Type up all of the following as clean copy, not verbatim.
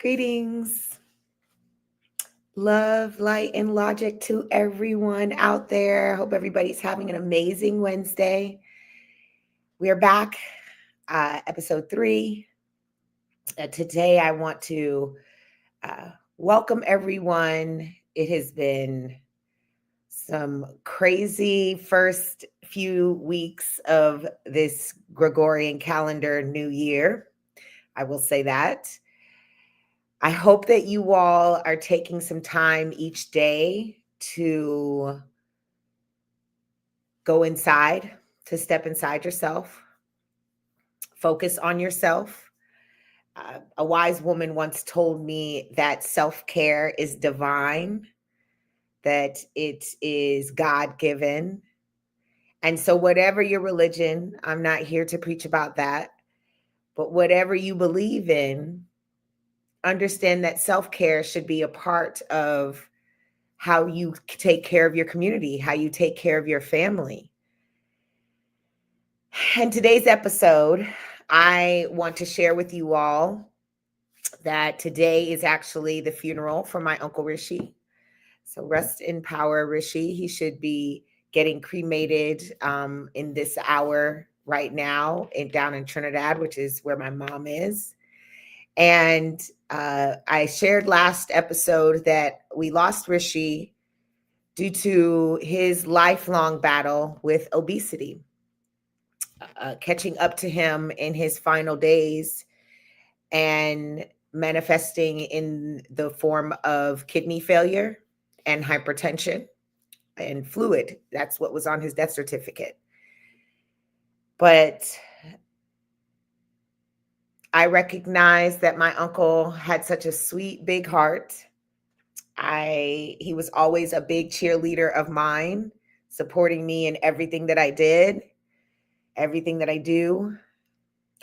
Greetings, love, light, and logic to everyone out there. Hope everybody's having an amazing Wednesday. We are back, episode 3. Today, I want to welcome everyone. It has been some crazy first few weeks of this Gregorian calendar new year. I will say that. I hope that you all are taking some time each day to go inside, to step inside yourself, focus on yourself. A wise woman once told me that self-care is divine, that it is God-given. And so, whatever your religion, I'm not here to preach about that, but whatever you believe in, understand that self-care should be a part of how you take care of your community, how you take care of your family. In today's episode, I want to share with you all that today is actually the funeral for my Uncle Rishi. So rest in power, Rishi. He should be getting cremated in this hour right now down in Trinidad, which is where my mom is. And I shared last episode that we lost Rishi due to his lifelong battle with obesity, catching up to him in his final days and manifesting in the form of kidney failure and hypertension and fluid. That's what was on his death certificate. But I recognize that my uncle had such a sweet, big heart. He was always a big cheerleader of mine, supporting me in everything that I did, everything that I do.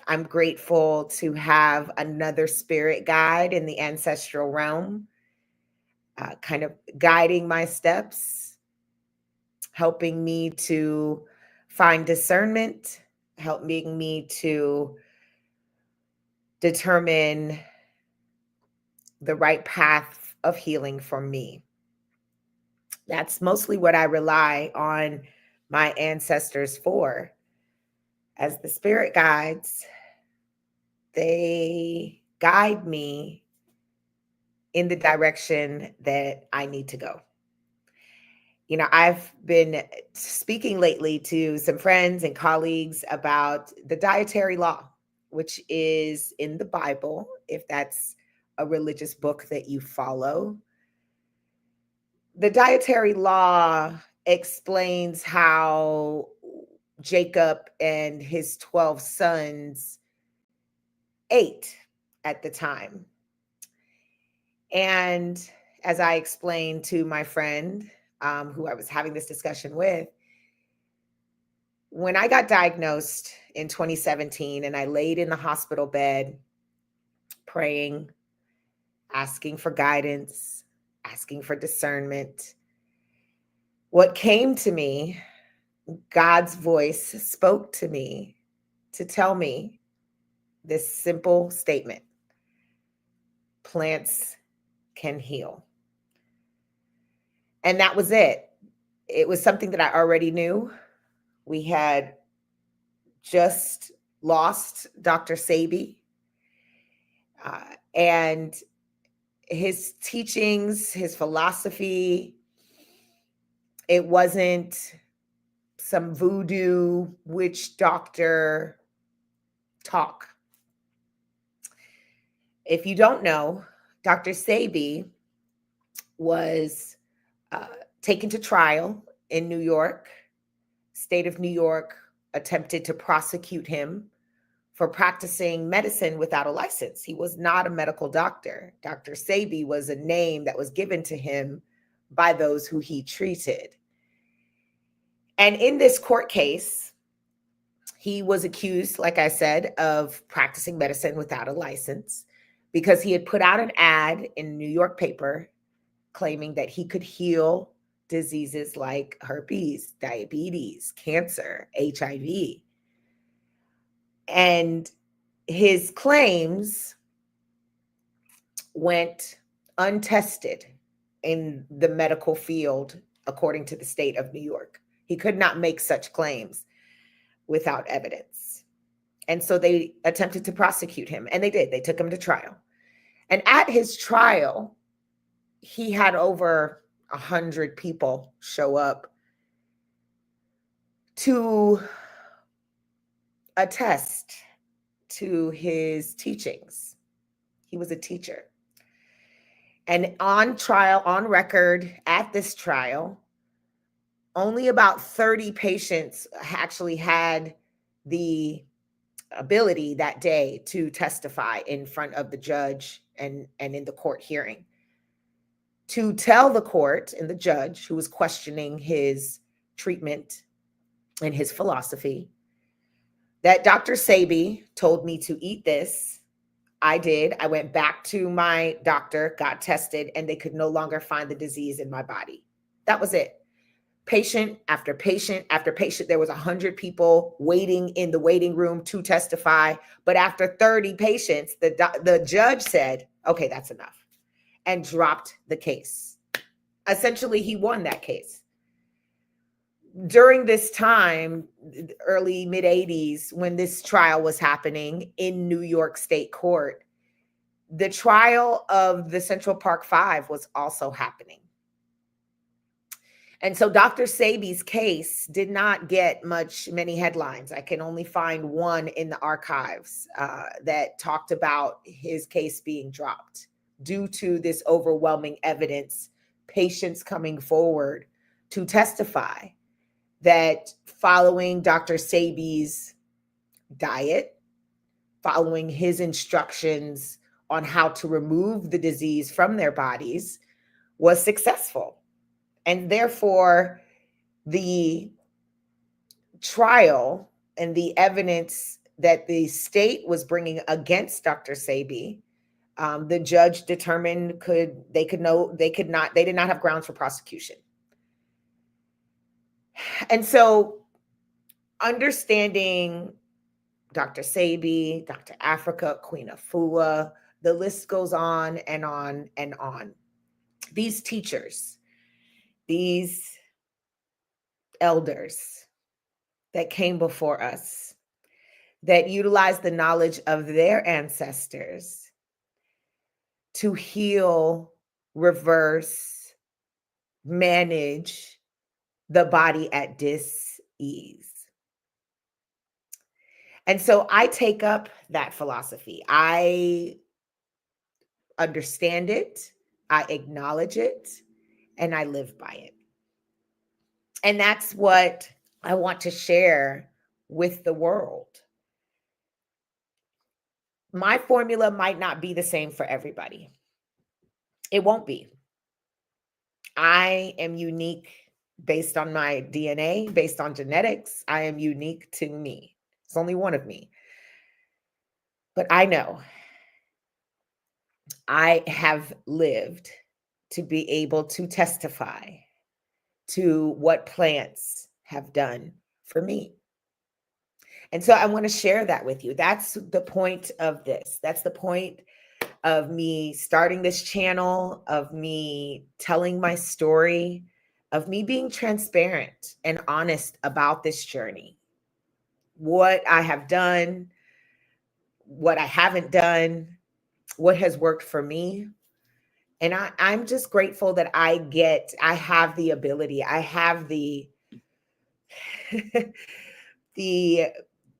I'm grateful to have another spirit guide in the ancestral realm, kind of guiding my steps, helping me to find discernment, helping me to determine the right path of healing for me. That's mostly what I rely on my ancestors for. As the spirit guides, they guide me in the direction that I need to go. You know, I've been speaking lately to some friends and colleagues about the dietary law, which is in the Bible, if that's a religious book that you follow. The dietary law explains how Jacob and his 12 sons ate at the time. And as I explained to my friend, who I was having this discussion with, when I got diagnosed in 2017 and I laid in the hospital bed praying, asking for guidance, asking for discernment, what came to me, God's voice spoke to me to tell me this simple statement: plants can heal. And that was it. It was something that I already knew. We had just lost Dr. Sebi, and his teachings, his philosophy, it wasn't some voodoo witch doctor talk. If you don't know, Dr. Sebi was taken to trial in New York. State of New York attempted to prosecute him for practicing medicine without a license. He was not a medical doctor. Dr. Sebi was a name that was given to him by those who he treated. And in this court case, he was accused, like I said, of practicing medicine without a license because he had put out an ad in a New York paper claiming that he could heal diseases like herpes, diabetes, cancer, HIV. And his claims went untested in the medical field, according to the state of New York. He could not make such claims without evidence. And so they attempted to prosecute him, and they did. They took him to trial. And at his trial, he had over 100 people show up to attest to his teachings. He was a teacher. And on trial, on record, at this trial, only about 30 patients actually had the ability that day to testify in front of the judge and in the court hearing, to tell the court and the judge who was questioning his treatment and his philosophy that Dr. Sebi told me to eat this. I did. I went back to my doctor, got tested, and they could no longer find the disease in my body. That was it. Patient after patient after patient. There was 100 people waiting in the waiting room to testify. But after 30 patients, the judge said, okay, that's enough, and dropped the case. Essentially, he won that case. During this time, early mid 80s, when this trial was happening in New York State Court, the trial of the Central Park Five was also happening. And so Dr. Sebi's case did not get many headlines. I can only find one in the archives that talked about his case being dropped due to this overwhelming evidence, patients coming forward to testify that following Dr. Sebi's diet, following his instructions on how to remove the disease from their bodies, was successful. And therefore, the trial and the evidence that the state was bringing against Dr. Sebi, the judge determined they did not have grounds for prosecution. And so understanding Dr. Sebi, Dr. Africa, Queen Afua, the list goes on and on and on. These teachers, these elders that came before us, that utilized the knowledge of their ancestors to heal, reverse, manage the body at dis-ease. And so I take up that philosophy. I understand it, I acknowledge it, and I live by it. And that's what I want to share with the world. My formula might not be the same for everybody. It won't be. I am unique based on my DNA, based on genetics. I am unique to me. It's only one of me. But I know I have lived to be able to testify to what plants have done for me. And so I want to share that with you. That's the point of this. That's the point of me starting this channel, of me telling my story, of me being transparent and honest about this journey. What I have done, what I haven't done, what has worked for me. And I'm just grateful that I have the ability, I have the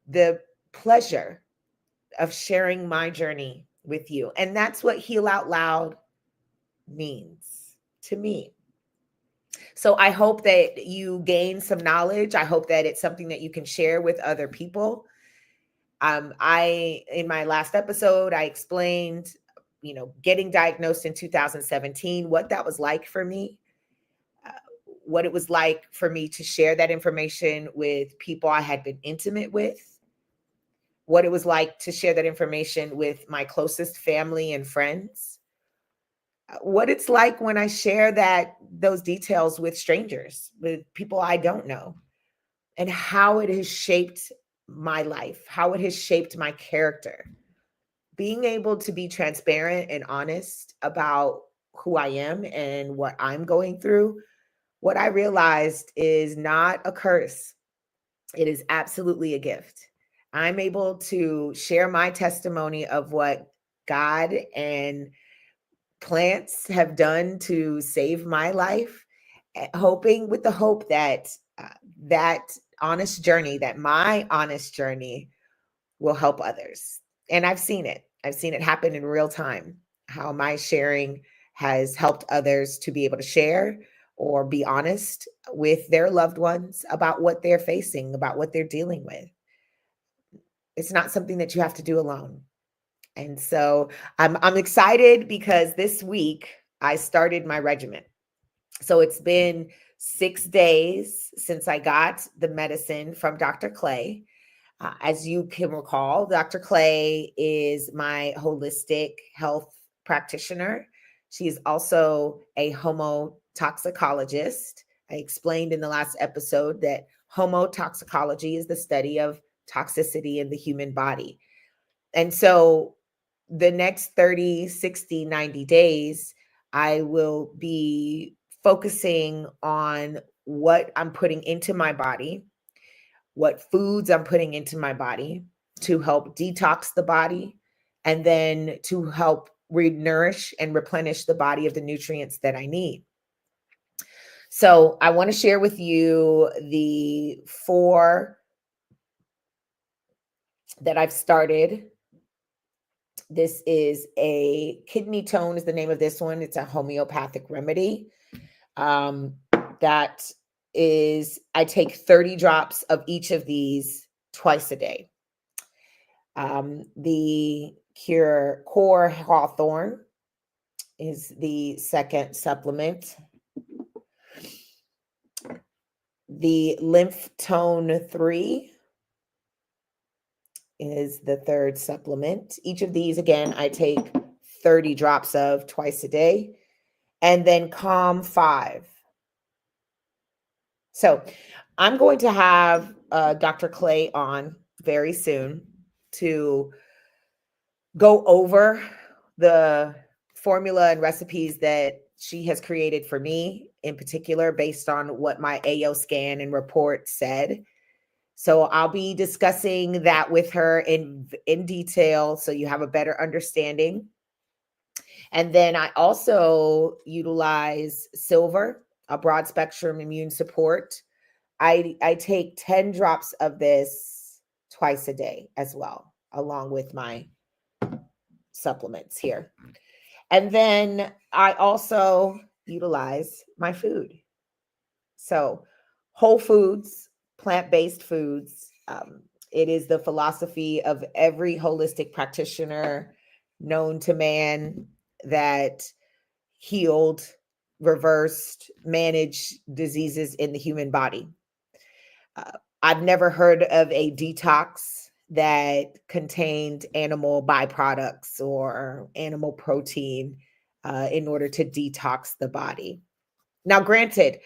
the pleasure of sharing my journey with you. And that's what Heal Out Loud means to me. So I hope that you gain some knowledge. I hope that it's something that you can share with other people. In my last episode, I explained, getting diagnosed in 2017, what that was like for me, what it was like for me to share that information with people I had been intimate with, what it was like to share that information with my closest family and friends, what it's like when I share those details with strangers, with people I don't know, and how it has shaped my life, how it has shaped my character. being able to be transparent and honest about who I am and what I'm going through, what I realized is not a curse. It is absolutely a gift. I'm able to share my testimony of what God and plants have done to save my life, hoping with the hope that that honest journey, that my honest journey will help others. And I've seen it. I've seen it happen in real time, how my sharing has helped others to be able to share or be honest with their loved ones about what they're facing, about what they're dealing with. It's not something that you have to do alone. And so I'm excited because this week I started my regimen. So it's been 6 days since I got the medicine from Dr. Clay. As you can recall, Dr. Clay is my holistic health practitioner. She is also a homotoxicologist. I explained in the last episode that homotoxicology is the study of toxicity in the human body. And so the next 30, 60, 90 days, I will be focusing on what I'm putting into my body, what foods I'm putting into my body to help detox the body, and then to help nourish and replenish the body of the nutrients that I need. So I want to share with you the 4 that I've started. This is a kidney tone is the name of this one. It's a homeopathic remedy. That is, I take 30 drops of each of these twice a day. The Cure Core Hawthorn is the second supplement. The Lymph Tone 3 is the third supplement. Each of these, again, I take 30 drops of twice a day. And then Calm 5. So I'm going to have Dr. Clay on very soon to go over the formula and recipes that she has created for me, in particular, based on what my AO scan and report said. So I'll be discussing that with her in detail so you have a better understanding. And then I also utilize silver, a broad spectrum immune support. I take 10 drops of this twice a day as well, along with my supplements here. And then I also utilize my food. So whole foods, plant-based foods. It is the philosophy of every holistic practitioner known to man that healed, reversed, managed diseases in the human body. I've never heard of a detox that contained animal byproducts or animal protein in order to detox the body. Now, granted,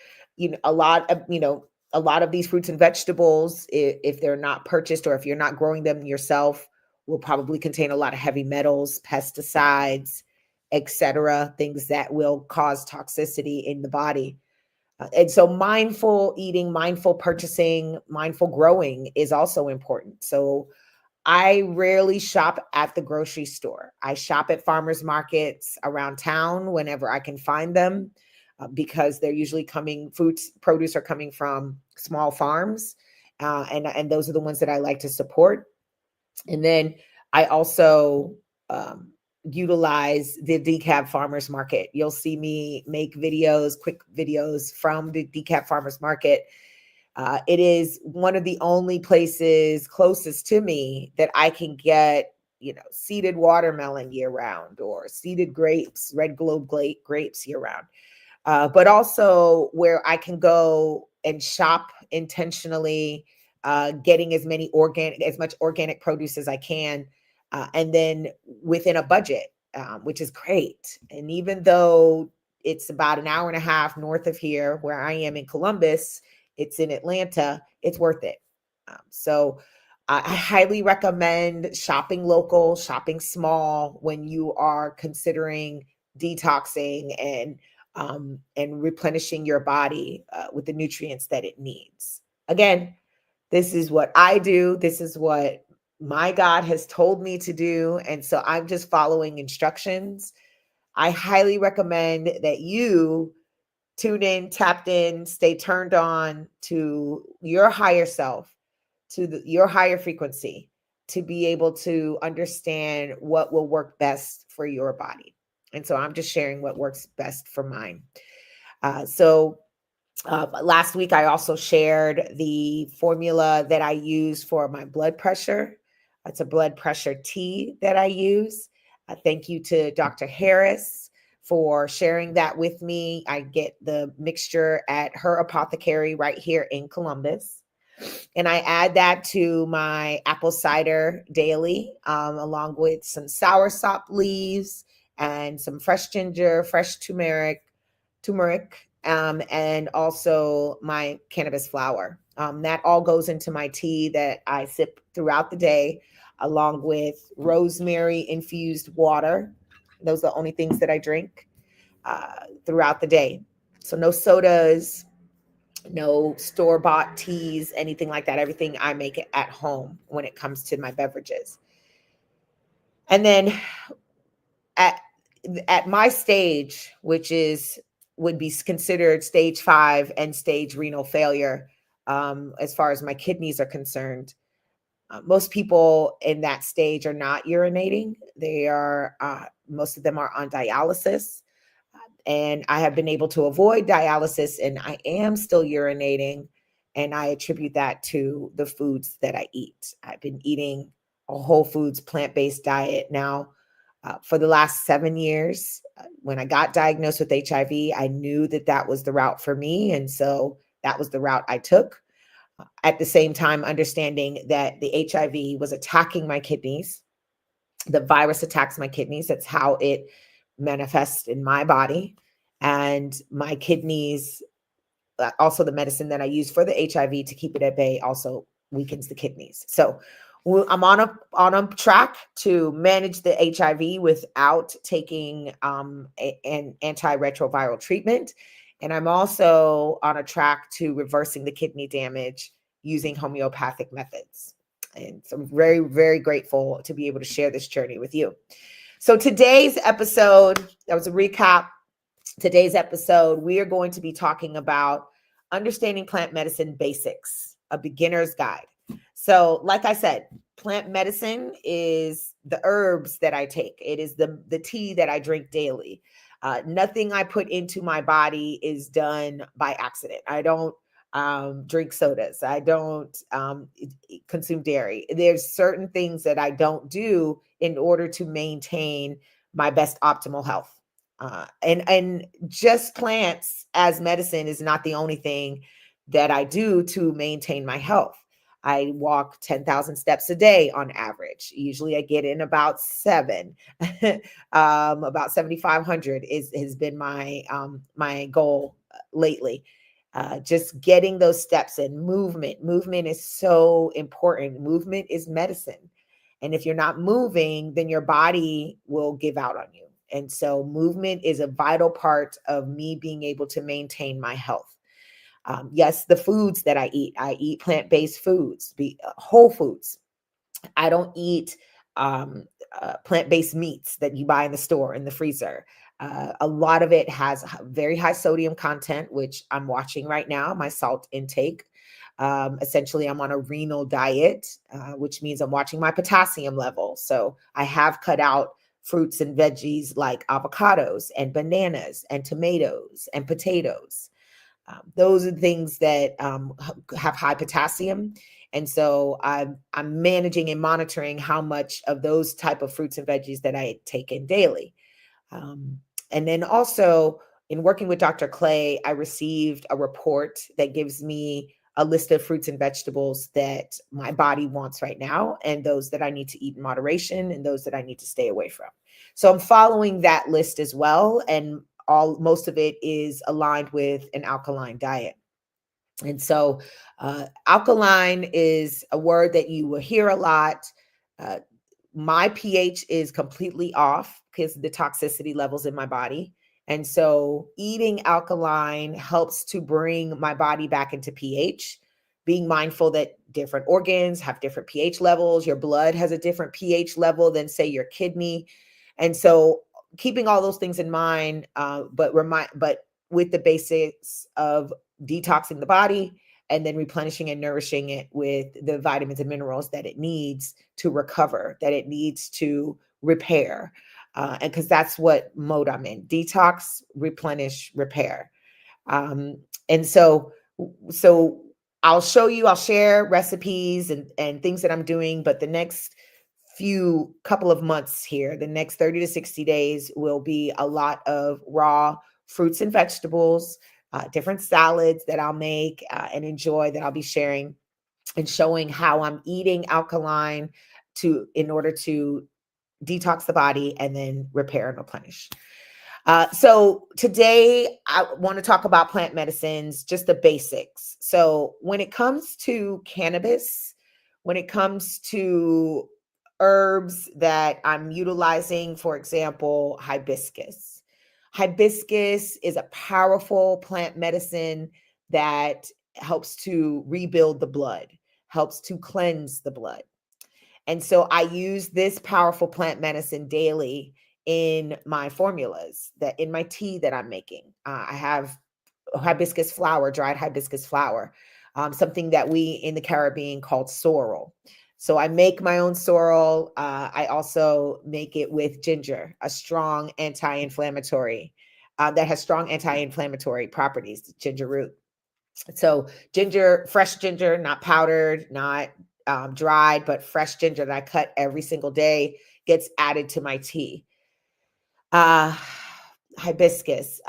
a lot of these fruits and vegetables, if they're not purchased or if you're not growing them yourself, will probably contain a lot of heavy metals, pesticides, etc., things that will cause toxicity in the body. And so mindful eating, mindful purchasing, mindful growing is also important. So I rarely shop at the grocery store. I shop at farmers markets around town whenever I can find them because they're usually produce are coming from small farms. And those are the ones that I like to support. And then I also utilize the DeKalb Farmers Market. You'll see me make quick videos from the DeKalb Farmers Market. It is one of the only places closest to me that I can get, seeded watermelon year round or seeded grapes, red globe grapes year round. But also where I can go and shop intentionally, getting as much organic produce as I can, and then within a budget, which is great. And even though it's about an hour and a half north of here, where I am in Columbus, it's in Atlanta, it's worth it. So I highly recommend shopping local, shopping small when you are considering detoxing and replenishing your body with the nutrients that it needs. Again, this is what I do. This is what my God has told me to do. And so I'm just following instructions. I highly recommend that you tune in, tapped in, stay turned on to your higher self, to your higher frequency, to be able to understand what will work best for your body. And so I'm just sharing what works best for mine. Last week, I also shared the formula that I use for my blood pressure. It's a blood pressure tea that I use. Thank you to Dr. Harris for sharing that with me. I get the mixture at her apothecary right here in Columbus. And I add that to my apple cider daily, along with some soursop leaves and some fresh ginger, fresh turmeric, and also my cannabis flower. That all goes into my tea that I sip throughout the day, along with rosemary infused water. Those are the only things that I drink throughout the day. So no sodas, no store-bought teas, anything like that. Everything I make it at home when it comes to my beverages. And then at at my stage, which is would be considered stage 5 and stage renal failure, as far as my kidneys are concerned. Most people in that stage are not urinating. They are most of them are on dialysis, and I have been able to avoid dialysis, and I am still urinating, and I attribute that to the foods that I eat. I've been eating a whole foods plant-based diet now for the last 7 years. When I got diagnosed with HIV, I knew that that was the route for me, and so that was the route I took. At the same time, understanding that the HIV was attacking my kidneys. The virus attacks my kidneys. That's how it manifests in my body. And my kidneys, also the medicine that I use for the HIV to keep it at bay, also weakens the kidneys. So I'm on a track to manage the HIV without taking an antiretroviral treatment. And I'm also on a track to reversing the kidney damage using homeopathic methods. And so I'm very, very grateful to be able to share this journey with you. So today's episode, that was a recap. Today's episode, we are going to be talking about understanding plant medicine basics, a beginner's guide. So, like I said, plant medicine is the herbs that I take. It is the tea that I drink daily. Nothing I put into my body is done by accident. I don't drink sodas. I don't consume dairy. There's certain things that I don't do in order to maintain my best optimal health. And just plants as medicine is not the only thing that I do to maintain my health. I walk 10,000 steps a day on average. Usually I get in about 7. About 7,500 has been my goal lately. Just getting those steps in. Movement is so important. Movement is medicine. And if you're not moving, then your body will give out on you. And so movement is a vital part of me being able to maintain my health. Yes, the foods that I eat plant-based foods, whole foods. I don't eat plant-based meats that you buy in the store, in the freezer. A lot of it has very high sodium content, which I'm watching right now, my salt intake. Essentially, I'm on a renal diet, which means I'm watching my potassium level. So I have cut out fruits and veggies like avocados and bananas and tomatoes and potatoes. Those are things that have high potassium. And so I'm managing and monitoring how much of those type of fruits and veggies that I take in daily. And then also in working with Dr. Clay, I received a report that gives me a list of fruits and vegetables that my body wants right now, and those that I need to eat in moderation, and those that I need to stay away from. So I'm following that list as well. And most of it is aligned with an alkaline diet. And so, alkaline is a word that you will hear a lot. Uh, my pH is completely off because of the toxicity levels in my body. And so, eating alkaline helps to bring my body back into pH. Being mindful that different organs have different pH levels. Your blood has a different pH level than, say, your kidney. And so, keeping all those things in mind, but with the basics of detoxing the body and then replenishing and nourishing it with the vitamins and minerals that it needs to recover, that it needs to repair. And because that's what mode I'm in: detox, replenish, repair. Um, and so I'll share recipes and things that I'm doing, but the next few couple of months here, the next 30 to 60 days will be a lot of raw fruits and vegetables, different salads that I'll make and enjoy, that I'll be sharing and showing how I'm eating alkaline to in order to detox the body and then repair and replenish. So today I want to talk about plant medicines, just the basics. So when it comes to cannabis, when it comes to herbs that I'm utilizing, for example, hibiscus. Hibiscus is a powerful plant medicine that helps to rebuild the blood, helps to cleanse the blood. And so I use this powerful plant medicine daily in my formulas, that in my tea that I'm making. I have hibiscus flower, dried hibiscus flower, something that we in the Caribbean called sorrel. So I make my own sorrel. I also make it with ginger, a strong anti-inflammatory that has strong anti-inflammatory properties, ginger root. So ginger, fresh ginger, not powdered, not dried, but fresh ginger that I cut every single day gets added to my tea. Uh, Hibiscus,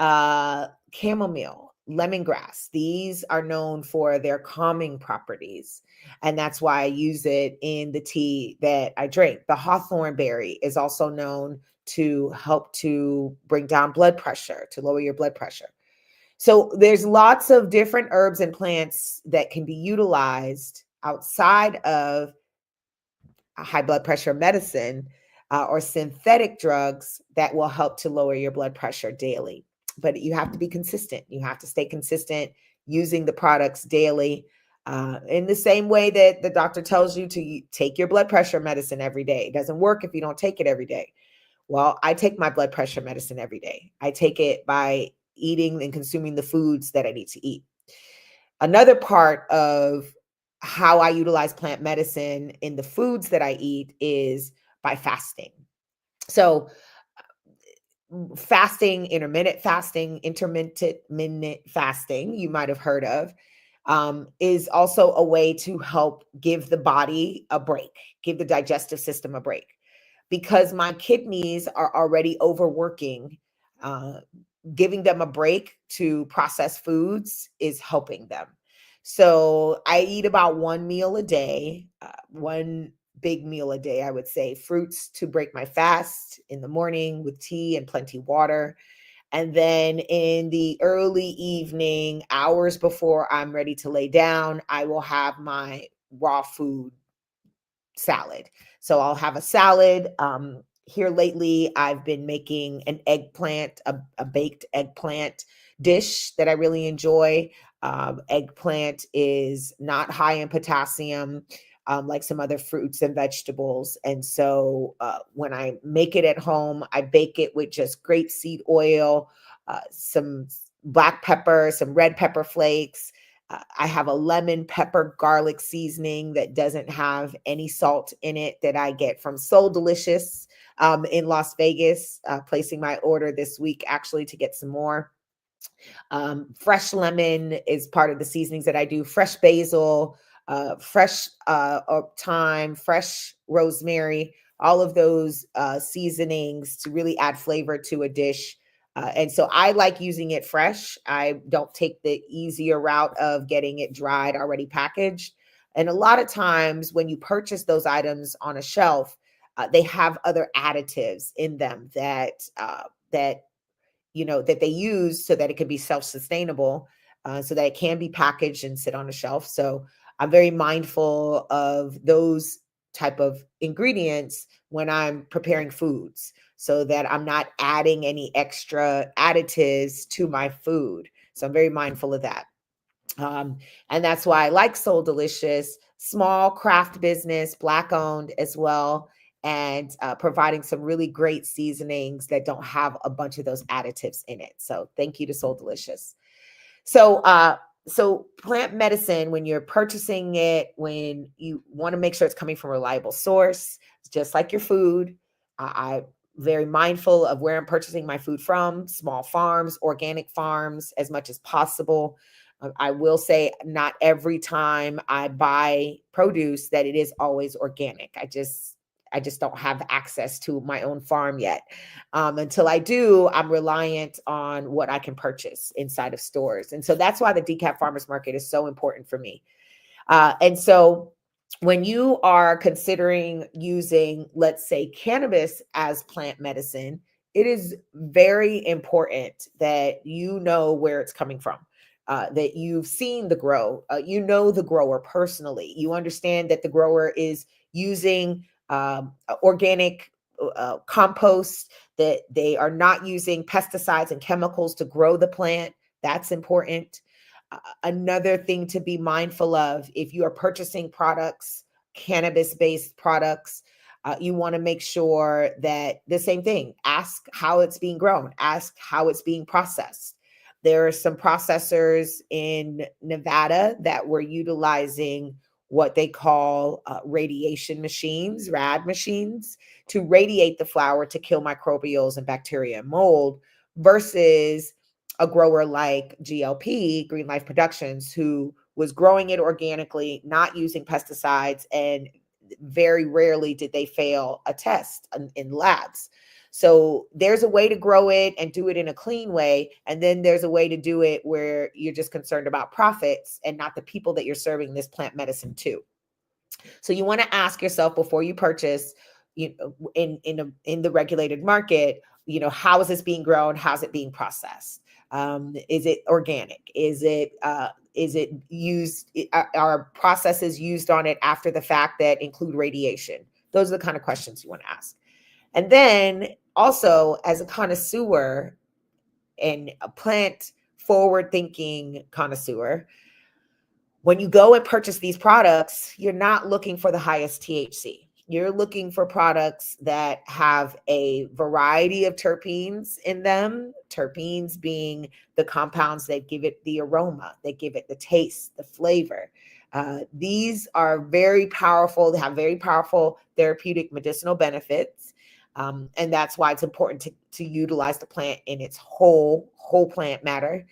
chamomile, lemongrass. These are known for their calming properties. And that's why I use it in the tea that I drink. The hawthorn berry is also known to help to bring down blood pressure, to lower your blood pressure. So there's lots of different herbs and plants that can be utilized outside of high blood pressure medicine or synthetic drugs that will help to lower your blood pressure daily. But you have to be consistent. You have to stay consistent using the products daily. In the same way that the doctor tells you to take your blood pressure medicine every day. It doesn't work if you don't take it every day. Well, I take my blood pressure medicine every day. I take it by eating and consuming the foods that I need to eat. Another part of how I utilize plant medicine in the foods that I eat is by fasting. So, fasting, intermittent fasting, you might have heard of, is also a way to help give the body a break, give the digestive system a break. Because my kidneys are already overworking, uh, giving them a break to process foods is helping them. So I eat about one meal a day, one big meal a day, I would say. Fruits to break my fast in the morning with tea and plenty water. And then in the early evening, hours before I'm ready to lay down, I will have my raw food salad. So I'll have a salad. Here lately, I've been making an eggplant, a baked eggplant dish that I really enjoy. Eggplant is not high in potassium, like some other fruits and vegetables. And so when I make it at home, I bake it with just grapeseed oil, some black pepper, some red pepper flakes. I have a lemon pepper garlic seasoning that doesn't have any salt in it, that I get from So Delicious in Las Vegas. Placing my order this week actually to get some more. Fresh lemon is part of the seasonings that I do. Fresh basil, fresh thyme, fresh rosemary, all of those seasonings to really add flavor to a dish. And so I like using it fresh. I don't take the easier route of getting it dried, already packaged. And a lot of times when you purchase those items on a shelf, they have other additives in them that that they use so that it can be self-sustainable. so that it can be packaged and sit on a shelf. So I'm very mindful of those type of ingredients when I'm preparing foods so that I'm not adding any extra additives to my food. So I'm very mindful of that. Um, and that's why I like Soul Delicious, small craft business, Black owned as well, and providing some really great seasonings that don't have a bunch of those additives in it. So thank you to Soul Delicious. So, so plant medicine, when you're purchasing it, when you want to make sure it's coming from a reliable source, just like your food, I'm very mindful of where I'm purchasing my food from, small farms, organic farms, as much as possible. I will say not every time I buy produce that it is always organic. I just don't have access to my own farm yet. Until I do, I'm reliant on what I can purchase inside of stores. And so that's why the Decaf Farmers Market is so important for me. And so when you are considering using, let's say, cannabis as plant medicine, it is very important that you know where it's coming from. That you've seen the grow, you know the grower personally. You understand that the grower is using organic compost, that they are not using pesticides and chemicals to grow the plant. That's important. Another thing to be mindful of, if you are purchasing products, cannabis based products, you want to make sure that the same thing, ask how it's being grown, ask how it's being processed. There are some processors in Nevada that were utilizing what they call radiation machines, rad machines, to radiate the flower to kill microbials and bacteria and mold, versus a grower like GLP, Green Life Productions, who was growing it organically, not using pesticides, and very rarely did they fail a test in labs. So there's a way to grow it and do it in a clean way. And then there's a way to do it where you're just concerned about profits and not the people that you're serving this plant medicine to. So you want to ask yourself before you purchase, you know, in the regulated market, you know, how is this being grown? How's it being processed? Is it organic? Is it used? Are processes used on it after the fact that include radiation? Those are the kind of questions you want to ask. And then also, as a connoisseur and a plant forward thinking connoisseur, when you go and purchase these products, you're not looking for the highest THC. You're looking for products that have a variety of terpenes in them, terpenes being the compounds that give it the aroma, that give it the taste, the flavor. These are very powerful. They have very powerful therapeutic medicinal benefits. And that's why it's important to utilize the plant in its whole plant matter.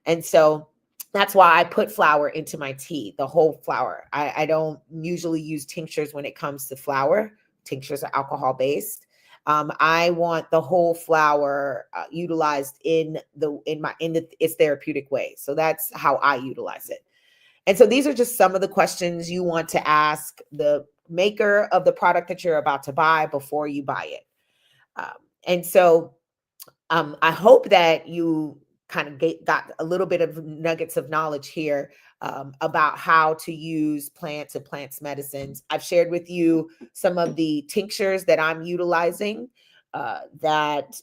And so that's why I put flower into my tea, the whole flower. I don't usually use tinctures when it comes to flower. Tinctures are alcohol based. I want the whole flower utilized in its therapeutic way. So that's how I utilize it. And so these are just some of the questions you want to ask the maker of the product that you're about to buy before you buy it. And so I hope that you kind of got a little bit of nuggets of knowledge here about how to use plants and plants medicines. I've shared with you some of the tinctures that I'm utilizing. And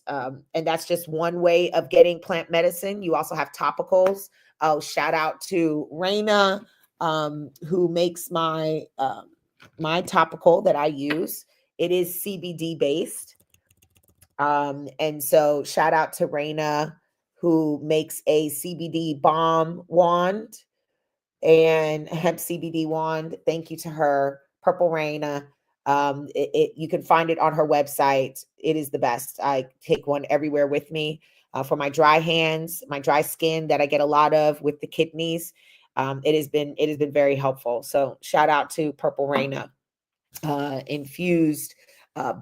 that's just one way of getting plant medicine. You also have topicals. Oh, shout out to Raina, who makes my topical that I use. It is CBD based. And so shout out to Raina, who makes a CBD balm wand and hemp CBD wand. Thank you to her, Purple Raina. You can find it on her website. It is the best. I take one everywhere with me for my dry hands, my dry skin that I get a lot of with the kidneys. It has been very helpful. So shout out to Purple Raina infused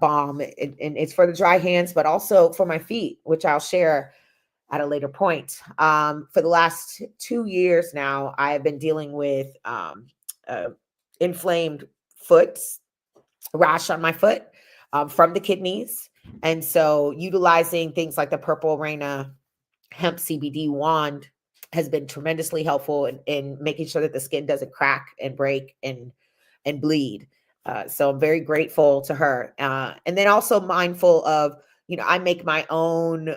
balm, and it's for the dry hands, but also for my feet, which I'll share at a later point. For the last 2 years now, I have been dealing with inflamed foot, rash on my foot from the kidneys. And so utilizing things like the Purple Raina hemp CBD wand has been tremendously helpful in making sure that the skin doesn't crack and break and bleed. So I'm very grateful to her. And then also mindful of, I make my own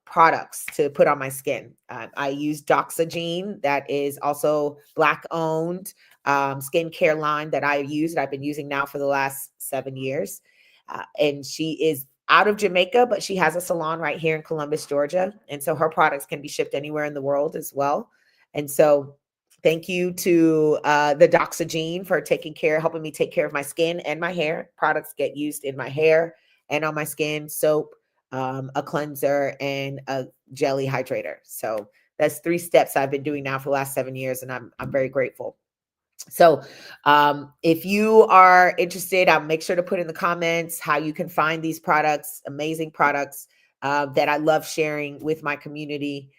products to put on my skin. I use Doxagene, that is also Black owned skincare line that I've been using now for the last 7 years. And she is out of Jamaica, but she has a salon right here in Columbus, Georgia. And so her products can be shipped anywhere in the world as well. And so thank you to the Doxagene for helping me take care of my skin and my hair. Products get used in my hair and on my skin: soap, a cleanser, and a jelly hydrator. So that's 3 steps I've been doing now for the last 7 years, and I'm very grateful. So if you are interested, I'll make sure to put in the comments how you can find these products, amazing products that I love sharing with my community.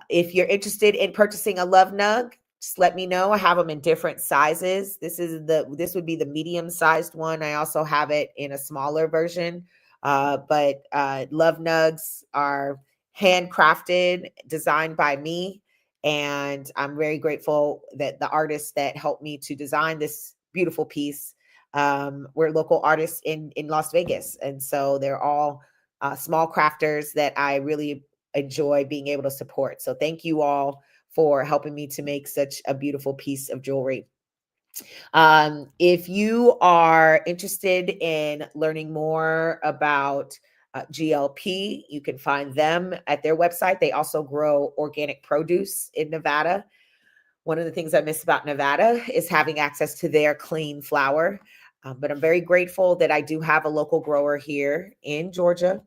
If you're interested in purchasing a Love Nug, just let me know. I have them in different sizes. This would be the medium sized one. I also have it in a smaller version. But Love Nugs are handcrafted, designed by me. And I'm very grateful that the artists that helped me to design this beautiful piece were local artists in Las Vegas. And so they're all small crafters that I really enjoy being able to support. So thank you all for helping me to make such a beautiful piece of jewelry. If you are interested in learning more about GLP, you can find them at their website. They also grow organic produce in Nevada. One of the things I miss about Nevada is having access to their clean flour. But I'm very grateful that I do have a local grower here in Georgia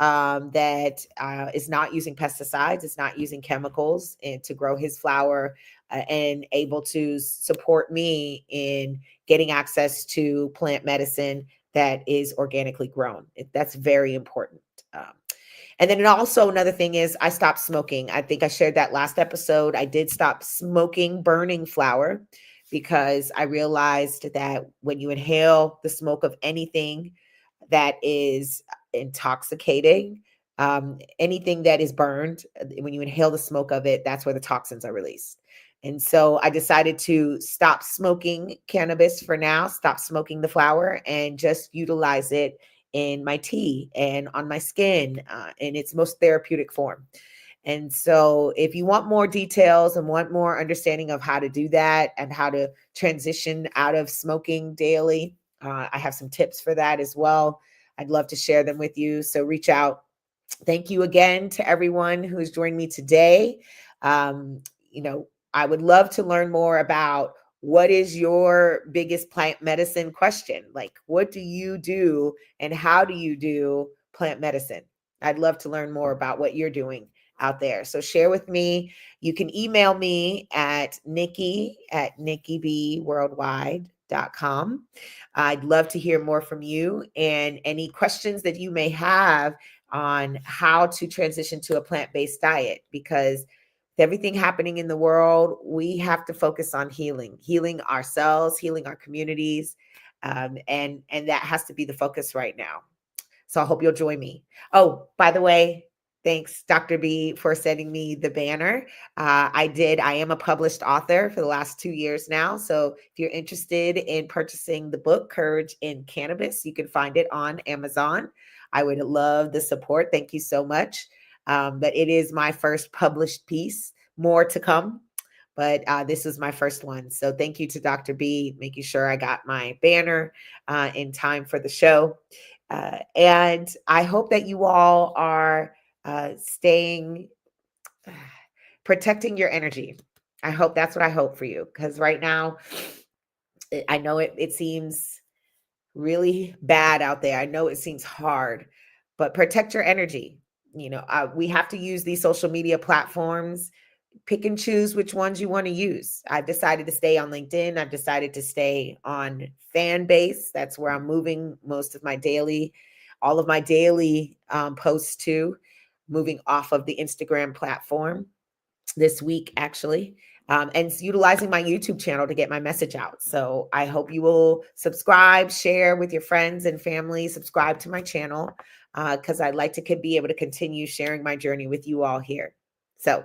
that is not using pesticides, it's not using chemicals, and to grow his flour and able to support me in getting access to plant medicine that is organically grown. That's very important. And then also another thing is I stopped smoking. I think I shared that last episode. I did stop smoking burning flower because I realized that when you inhale the smoke of anything that is intoxicating, anything that is burned, when you inhale the smoke of it, that's where the toxins are released. And so I decided to stop smoking cannabis for now, stop smoking the flower, and just utilize it in my tea and on my skin in its most therapeutic form. And so if you want more details and want more understanding of how to do that and how to transition out of smoking daily, I have some tips for that as well. I'd love to share them with you. So reach out. Thank you again to everyone who's joined me today. Um, I would love to learn more about what is your biggest plant medicine question? Like, what do you do and how do you do plant medicine? I'd love to learn more about what you're doing out there. So share with me. You can email me at nikki@nikkibworldwide.com. I'd love to hear more from you and any questions that you may have on how to transition to a plant-based diet, because with everything happening in the world, we have to focus on healing ourselves, healing our communities. And that has to be the focus right now. So I hope you'll join me. Oh, by the way, thanks, Dr. B, for sending me the banner. I am a published author for the last 2 years now. So if you're interested in purchasing the book, Courage in Cannabis, you can find it on Amazon. I would love the support. Thank you so much. But it is my first published piece, more to come. But this is my first one. So thank you to Dr. B, making sure I got my banner in time for the show. And I hope that you all are protecting your energy. I hope that's what I hope for you, because right now, I know it seems really bad out there. I know it seems hard, but protect your energy. We have to use these social media platforms. Pick and choose which ones you want to use. I've decided to stay on LinkedIn. I've decided to stay on Fanbase. That's where I'm moving all of my daily posts to, moving off of the Instagram platform this week, actually, and utilizing my YouTube channel to get my message out. So I hope you will subscribe, share with your friends and family, subscribe to my channel, because I'd like to be able to continue sharing my journey with you all here. So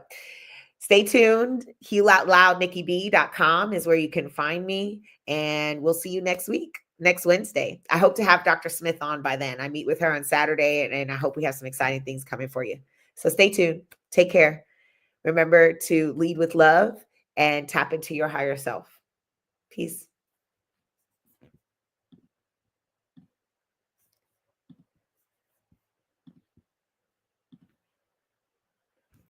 Stay tuned. HealOutLoudNikkiB.com is where you can find me. And we'll see you next week, next Wednesday. I hope to have Dr. Smith on by then. I meet with her on Saturday, and I hope we have some exciting things coming for you. So stay tuned. Take care. Remember to lead with love and tap into your higher self. Peace.